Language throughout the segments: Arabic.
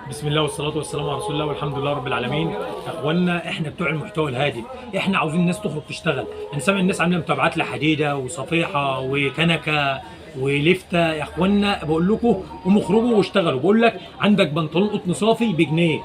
بسم الله والصلاة والسلام على رسول الله والحمد لله رب العالمين. يا اخوانا احنا بتوع المحتوى الهادف، احنا عاوزين الناس تخرج تشتغل. انا سامع الناس عامله متابعات لحديده وصفيحه وكنكه ولفته. يا اخوانا بقول لكم قوموا اخرجوا واشتغلوا. بقول لك عندك بنطلون قطن صافي بجنيه،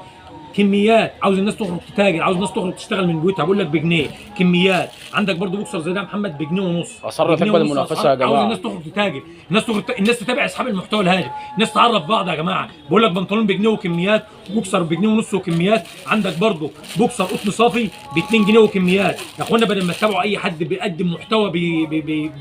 كميات. عاوز الناس تخرج تتاجر، عاوز الناس تخرج تشتغل من بيوتها، بقول لك بجنيه كميات. عندك برضو بوكسر زي ده محمد بجنيه ونص، اصر بجنيه تقبل ونص المنافسه يا اسعار. عاوز جماعه. الناس تخرج تتاجر، الناس تخرج، الناس تتابع اصحاب المحتوى الهادف، الناس تعرف بعض. يا جماعه بقول لك بنطلون بجنيه وكميات، بوكسر بجنيه ونص وكميات. عندك برضو بوكسر قطن صافي ب 2 جنيه وكميات. يا اخوانا بدل ما تتابعوا اي حد بيقدم محتوى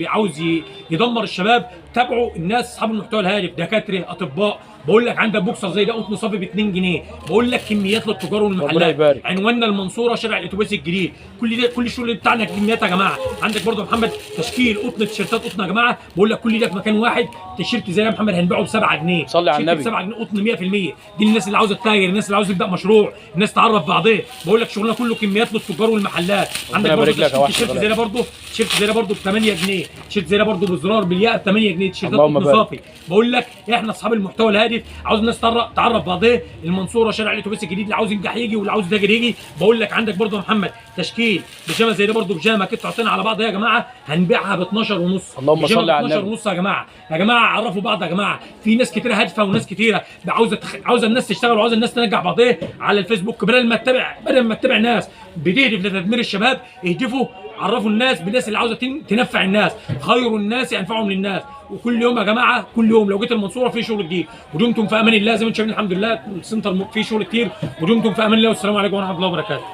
عاوز يدمر الشباب، تابعوا الناس اصحاب المحتوى الهادف، دكاتره، اطباء. بقول لك عندك بوكسر زي ده قطن صافي ب 2 جنيه. بقول لك كميات للتجار ربنا والمحلات. يبارك. عنواننا المنصوره شارع الاتوبيس الجديد. كل ده، كل الشغل بتاعنا كميات يا جماعه. عندك برضه يا محمد تشكيل قطن، تيشيرتات قطن يا جماعه. بقول لك كل ده في مكان واحد. تيشيرت زي ده يا محمد هنبيعه ب 7 جنيه. صلي على تيشيرت ب النبي. 7 جنيه قطن 100%. دي الناس اللي عاوزه تتاجر، الناس اللي عاوزه تبدا مشروع، الناس تعرف بعضها. بقول لك شغلنا كله كميات للتجار والمحلات. عندك برضه تيشيرت زي ده برضه، تيشيرت زي ده برضه ب 8 جنيه، تيشيرت زي ده برضه بزرار بالياقه ب 8 جنيه، تيشيرتات اللهم قطن بارك. صافي. بقول لك احنا اصحاب المحتوى الهادف، عاوز الناس تعرف بعضها. المنصوره شارع الاتوبيس الجديد، اللي عاوز ينجح يجي واللي عاوز يتاجر يجي. بقول لك عندك برضه يا محمد تشكيل بيجامه زي ده برضه، بيجامه قطعتين على بعض يا جماعه هنبيعها ب 12 ونص. اللهم صل على 12 النبي. ونص يا جماعه. يا جماعه عرفوا بعض يا جماعه. في ناس كتيره هادفه وناس كتيره عاوزه الناس تشتغل وعاوزه الناس تنجح بعضها على الفيسبوك. بدل ما تتابع ناس بتهدف لتدمير الشباب، اهدفوا عرفوا الناس بالناس اللي عاوزه تنفع الناس. خير الناس انفعهم للناس. وكل يوم يا جماعه، كل يوم لو جيت المنصوره في شغل جديد. ودمتم في امان الله. زي ما انتم شايفين الحمد لله السنتر فيه شغل كتير. ودمتم في امان الله والسلام عليكم ورحمه الله وبركاته.